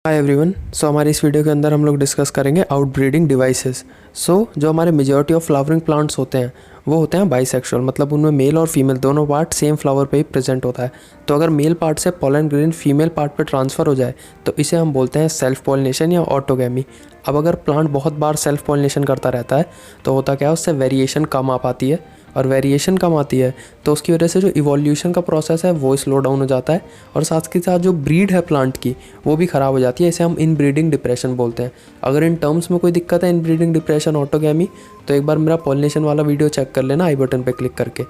Hi everyone. हमारे इस video के अंदर हम लोग डिस्कस करेंगे आउटब्रीडिंग डिवाइसेस। जो हमारे मेजॉरिटी ऑफ फ्लावरिंग प्लांट्स होते हैं वो होते हैं बाइसेक्सुअल, मतलब उनमें मेल और फीमेल दोनों पार्ट सेम फ्लावर पे ही प्रेजेंट होता है। तो अगर मेल पार्ट से पोलन ग्रेन फीमेल पार्ट पे ट्रांसफ़र हो जाए तो इसे हम बोलते हैं सेल्फ पॉलिनेशन या ऑटोगैमी। अब अगर प्लांट बहुत बार सेल्फ पॉलिनेशन करता रहता है तो होता क्या है, उससे वेरिएशन कम आ पाती है, और वेरिएशन कम आती है तो उसकी वजह से जो इवोल्यूशन का प्रोसेस है वो स्लो डाउन हो जाता है, और साथ के साथ जो ब्रीड है प्लांट की वो भी ख़राब हो जाती है। इसे हम इन ब्रीडिंग डिप्रेशन बोलते हैं। अगर इन टर्म्स में कोई दिक्कत है, इन ब्रीडिंग डिप्रेशन, ऑटोगैमी, तो एक बार मेरा पॉलिनेशन वाला वीडियो चेक कर लेना आई बटन पे क्लिक करके।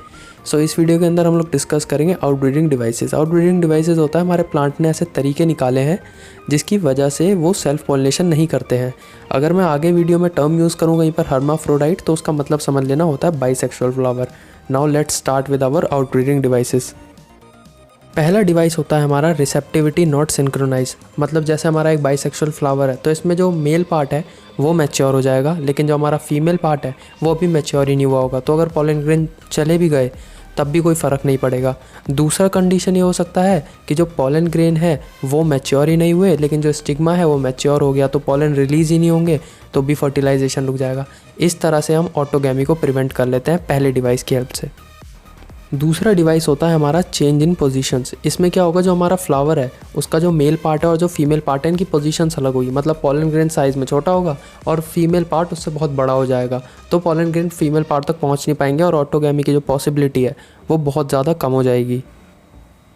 इस वीडियो के अंदर हम लोग डिस्कस करेंगे आउटब्रीडिंग डिवाइसेस। आउटब्रीडिंग डिवाइसेस होता है हमारे प्लांट ने ऐसे तरीके निकाले हैं जिसकी वजह से वो सेल्फ पॉलिनेशन नहीं करते हैं। अगर मैं आगे वीडियो में टर्म यूज़ करूँ कहीं पर हर्माफ्रोडाइट तो उसका मतलब समझ लेना होता है bisexual flower. Now let's start with our outbreeding devices. पहला डिवाइस होता है हमारा रिसेप्टिविटी नॉट सिंक्रोनाइज, मतलब जैसे हमारा एक बाइसेक्सुअल फ्लावर है तो इसमें जो मेल पार्ट है वो मैच्योर हो जाएगा, लेकिन जो हमारा फीमेल पार्ट है वो अभी मैच्योर ही नहीं हुआ होगा। तो अगर पॉलन ग्रेन चले भी गए तब भी कोई फ़र्क नहीं पड़ेगा। दूसरा कंडीशन ये हो सकता है कि जो पॉलन ग्रेन है वो मैच्योर ही नहीं हुए, लेकिन जो स्टिग्मा है वो मैच्योर हो गया, तो पॉलन रिलीज़ ही नहीं होंगे, तो भी फर्टिलाइजेशन रुक जाएगा। इस तरह से हम ऑटोगैमी को प्रिवेंट कर लेते हैं पहले डिवाइस की हेल्प से। दूसरा डिवाइस होता है हमारा चेंज इन पोजीशंस। इसमें क्या होगा, जो हमारा फ्लावर है उसका जो मेल पार्ट है और जो फीमेल पार्ट है इनकी पोजीशंस अलग होगी, मतलब पॉलन ग्रेन साइज़ में छोटा होगा और फीमेल पार्ट उससे बहुत बड़ा हो जाएगा, तो पॉलन ग्रेन फीमेल पार्ट तक पहुंच नहीं पाएंगे और ऑटोगैमी की जो पॉसिबिलिटी है वो बहुत ज़्यादा कम हो जाएगी।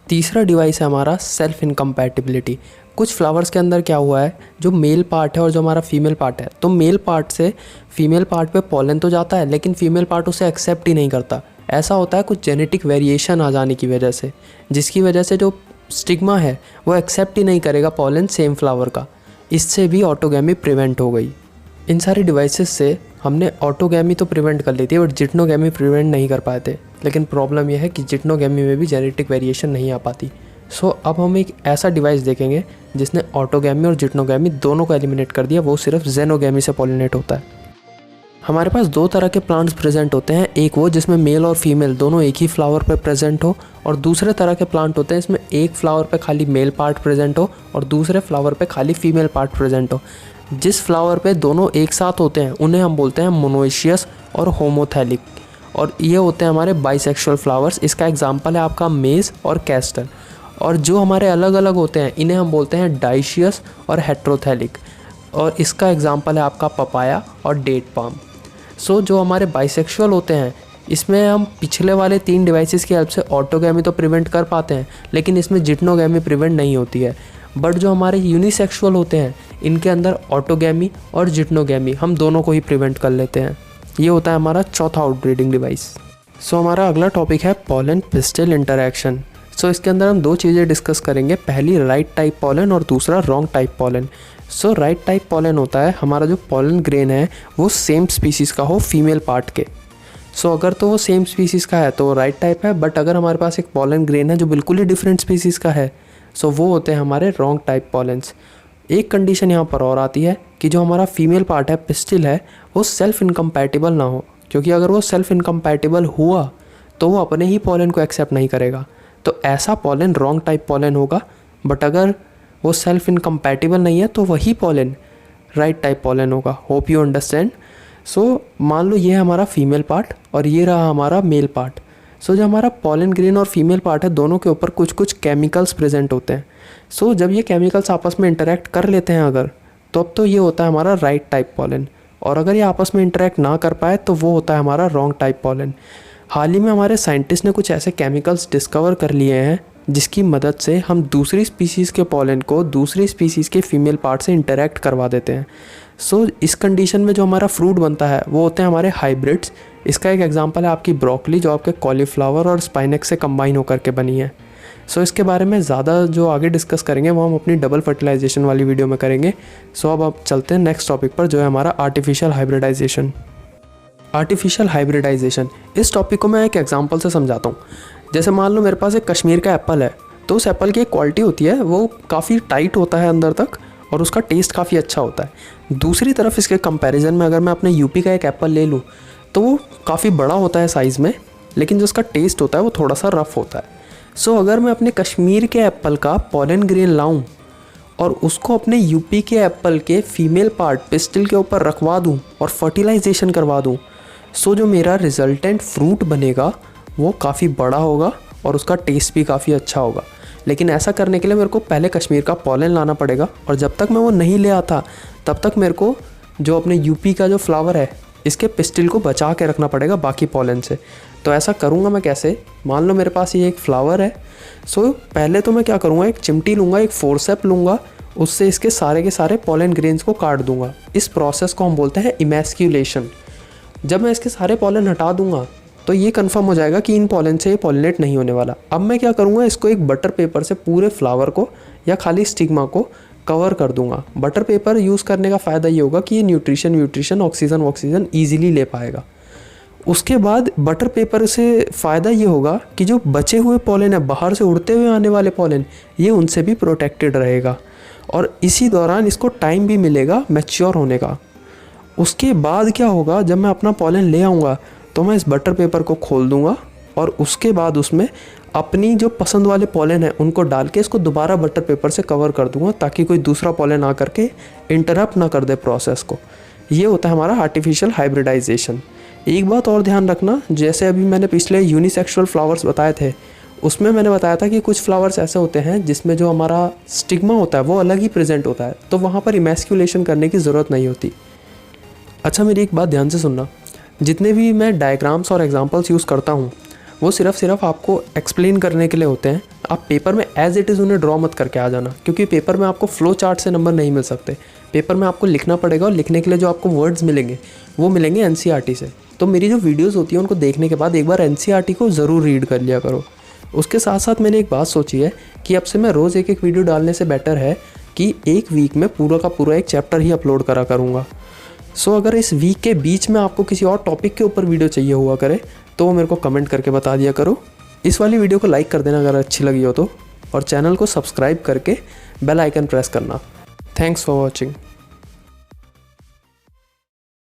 तीसरा डिवाइस है हमारा सेल्फ इनकम्पैटिबिलिटी। कुछ फ्लावर्स के अंदर क्या हुआ है, जो मेल पार्ट है और जो हमारा फीमेल पार्ट है, तो मेल पार्ट से फीमेल पार्ट पे पॉलन तो जाता है लेकिन फीमेल पार्ट उसे एक्सेप्ट ही नहीं करता। ऐसा होता है कुछ जेनेटिक वेरिएशन आ जाने की वजह से, जिसकी वजह से जो स्टिग्मा है वो एक्सेप्ट ही नहीं करेगा पॉलन सेम फ्लावर का। इससे भी ऑटोगैमी प्रिवेंट हो गई। इन सारी डिवाइसेस से हमने ऑटोगैमी तो प्रिवेंट कर ली थी बट जिटनोगैमी प्रिवेंट नहीं कर पाए थे, लेकिन प्रॉब्लम यह है कि जिटनोगैमी में भी जेनेटिक वेरिएशन नहीं आ पाती। अब हम एक ऐसा डिवाइस देखेंगे जिसने ऑटोगैमी और जिटनोगैमी दोनों को एलिमिनेट कर दिया, वो सिर्फ जेनोगैमी से पॉलिनेट होता है। हमारे पास दो तरह के प्लांट्स प्रेजेंट होते हैं, एक वो जिसमें मेल और फीमेल दोनों एक ही फ्लावर पे प्रेजेंट हो, और दूसरे तरह के प्लांट होते हैं इसमें एक फ्लावर पे खाली मेल पार्ट प्रेजेंट हो और दूसरे फ्लावर पे खाली फीमेल पार्ट प्रेजेंट हो। जिस फ्लावर पे दोनों एक साथ होते हैं उन्हें हम बोलते हैं मोनोइशियस और होमोथैलिक, और ये होते हैं हमारे बाइसेक्सुअल फ्लावर्स। इसका एग्जाम्पल है आपका मेज और कैस्टर। और जो हमारे अलग अलग होते हैं इन्हें हम बोलते हैं डाइशियस और हेट्रोथैलिक, और इसका एग्जाम्पल है आपका पपाया और डेट पाम। जो हमारे बाइसेक्सुअल होते हैं इसमें हम पिछले वाले 3 डिवाइसेस की हेल्प से ऑटोगैमी तो प्रिवेंट कर पाते हैं, लेकिन इसमें जिटनोगैमी प्रिवेंट नहीं होती है। बट जो हमारे यूनिसेक्सुअल होते हैं इनके अंदर ऑटोगैमी और जिटनोगैमी हम दोनों को ही प्रिवेंट कर लेते हैं। ये होता है हमारा चौथा आउटब्रीडिंग डिवाइस। हमारा अगला टॉपिक है पॉलन पिस्टिल इंटरैक्शन। इसके अंदर हम 2 चीज़ें डिस्कस करेंगे, पहली राइट टाइप पॉलन और दूसरा wrong type pollen. Right type pollen होता है हमारा जो पॉलन ग्रेन है वो सेम स्पीसीज़ का हो फीमेल पार्ट के। अगर तो वो सेम स्पीसीज़ का है तो वो राइट टाइप है, बट अगर हमारे पास एक पॉलन ग्रेन है जो बिल्कुल ही डिफरेंट स्पीसीज़ का है वो होते हैं हमारे रॉन्ग टाइप पॉलन्स। एक कंडीशन यहाँ पर और आती है कि जो हमारा फीमेल पार्ट है पिस्टिल है वो सेल्फ इनकम्पैटिबल ना हो, क्योंकि अगर वो सेल्फ इनकम्पैटिबल हुआ तो वो अपने ही पॉलन को एक्सेप्ट नहीं करेगा, तो ऐसा पॉलन रॉन्ग टाइप पॉलन होगा। बट अगर वो सेल्फ इनकम्पैटिबल नहीं है तो वही पॉलन राइट टाइप पॉलन होगा। Hope you understand. मान लो ये है हमारा फीमेल पार्ट और ये रहा हमारा मेल पार्ट। जो हमारा पॉलन ग्रेन और फीमेल पार्ट है दोनों के ऊपर कुछ कुछ केमिकल्स प्रेजेंट होते हैं। जब ये केमिकल्स आपस में इंटरेक्ट कर लेते हैं अगर, तो अब तो ये होता है हमारा राइट टाइप पॉलन, और अगर ये आपस में इंटरेक्ट ना कर पाए तो वो होता है हमारा रॉन्ग टाइप पॉलन। हाल ही में हमारे साइंटिस्ट ने कुछ ऐसे केमिकल्स डिस्कवर कर लिए हैं जिसकी मदद से हम दूसरी स्पीसीज़ के पॉलन को दूसरी स्पीसीज़ के फीमेल पार्ट से इंटरेक्ट करवा देते हैं। इस कंडीशन में जो हमारा फ्रूट बनता है वो होते हैं हमारे हाइब्रिड्स। इसका एक एग्जांपल है आपकी ब्रोकली, जो आपके कॉलीफ्लावर और स्पाइनेक्स से कंबाइन होकर के बनी है। इसके बारे में ज़्यादा जो आगे डिस्कस करेंगे वो हम अपनी डबल फर्टिलाइजेशन वाली वीडियो में करेंगे। अब आप चलते हैं नेक्स्ट टॉपिक पर, जो है हमारा आर्टिफिशियल हाइब्रिडाइजेशन। आर्टिफिशियल हाइब्रिडाइजेशन, इस टॉपिक को मैं एक एग्जांपल से समझाता हूँ। जैसे मान लो मेरे पास एक कश्मीर का एप्पल है, तो उस एप्पल की एक क्वालिटी होती है वो काफ़ी टाइट होता है अंदर तक और उसका टेस्ट काफ़ी अच्छा होता है। दूसरी तरफ इसके कंपैरिजन में अगर मैं अपने यूपी का एक एप्पल ले लूँ तो वो काफ़ी बड़ा होता है साइज़ में, लेकिन जो उसका टेस्ट होता है वो थोड़ा सा रफ़ होता है। अगर मैं अपने कश्मीर के एप्पल का पॉलन ग्रेन लाऊं और उसको अपने यूपी के एप्पल के फीमेल पार्ट पिस्टिल के ऊपर रखवा दूँ और फर्टिलाइजेशन करवा दूँ, सो जो मेरा रिजल्टेंट फ्रूट बनेगा वो काफ़ी बड़ा होगा और उसका टेस्ट भी काफ़ी अच्छा होगा। लेकिन ऐसा करने के लिए मेरे को पहले कश्मीर का पॉलन लाना पड़ेगा, और जब तक मैं वो नहीं ले आता तब तक मेरे को जो अपने यूपी का जो फ्लावर है इसके पिस्टिल को बचा के रखना पड़ेगा बाकी पॉलन से। तो ऐसा करूँगा मैं कैसे, मान लो मेरे पास ये एक फ्लावर है, सो पहले तो मैं क्या करूँगा, एक चिमटी लूँगा, एक फोर्सेप लूँगा, उससे इसके सारे के सारे पॉलन ग्रेन्स को काट दूँगा। इस प्रोसेस को हम बोलते हैं इमैस्क्यूलेशन। जब मैं इसके सारे पॉलन हटा दूँगा तो ये कंफर्म हो जाएगा कि इन पॉलन से ये पॉलिनेट नहीं होने वाला। अब मैं क्या करूँगा, इसको एक बटर पेपर से पूरे फ्लावर को या खाली स्टिग्मा को कवर कर दूंगा। बटर पेपर यूज़ करने का फ़ायदा ये होगा कि ये न्यूट्रिशन ऑक्सीजन ईजिली ले पाएगा। उसके बाद बटर पेपर से फ़ायदा ये होगा कि जो बचे हुए पॉलन है, बाहर से उड़ते हुए आने वाले पॉलन, ये उनसे भी प्रोटेक्टेड रहेगा और इसी दौरान इसको टाइम भी मिलेगा मैच्योर होने का। उसके बाद क्या होगा, जब मैं अपना पॉलन ले आऊँगा तो मैं इस बटर पेपर को खोल दूँगा और उसके बाद उसमें अपनी जो पसंद वाले पॉलन है उनको डाल के इसको दोबारा बटर पेपर से कवर कर दूँगा ताकि कोई दूसरा पॉलन आ करके इंटरप्ट ना कर दे प्रोसेस को। ये होता है हमारा आर्टिफिशियल हाइब्रिडाइजेशन। एक बात और ध्यान रखना, जैसे अभी मैंने पिछले यूनिसेक्सुअल फ्लावर्स बताए थे, उसमें मैंने बताया था कि कुछ फ्लावर्स ऐसे होते हैं जिसमें जो हमारा स्टिग्मा होता है वो अलग ही प्रेजेंट होता है, तो वहाँ पर इमैस्क्यूलेशन करने की ज़रूरत नहीं होती। अच्छा, मेरी एक बात ध्यान से सुनना, जितने भी मैं डायग्राम्स और एग्जांपल्स यूज़ करता हूँ वो सिर्फ आपको एक्सप्लेन करने के लिए होते हैं। आप पेपर में एज इट इज़ उन्हें ड्रॉ मत करके आ जाना, क्योंकि पेपर में आपको फ्लो चार्ट से नंबर नहीं मिल सकते। पेपर में आपको लिखना पड़ेगा और लिखने के लिए जो आपको वर्ड्स मिलेंगे वो मिलेंगे एनसीईआरटी से। तो मेरी जो वीडियोज़ होती हैं उनको देखने के बाद एक बार एनसीईआरटी को ज़रूर रीड कर लिया करो। उसके साथ साथ मैंने एक बात सोची है कि अब से मैं रोज़ एक एक वीडियो डालने से बेटर है कि एक वीक में पूरा का पूरा एक चैप्टर ही अपलोड करा करूँगा। सो अगर इस वीक के बीच में आपको किसी और टॉपिक के ऊपर वीडियो चाहिए हुआ करे तो वो मेरे को कमेंट करके बता दिया करो। इस वाली वीडियो को लाइक कर देना अगर अच्छी लगी हो तो, और चैनल को सब्सक्राइब करके बेल आइकन प्रेस करना। Thanks for watching.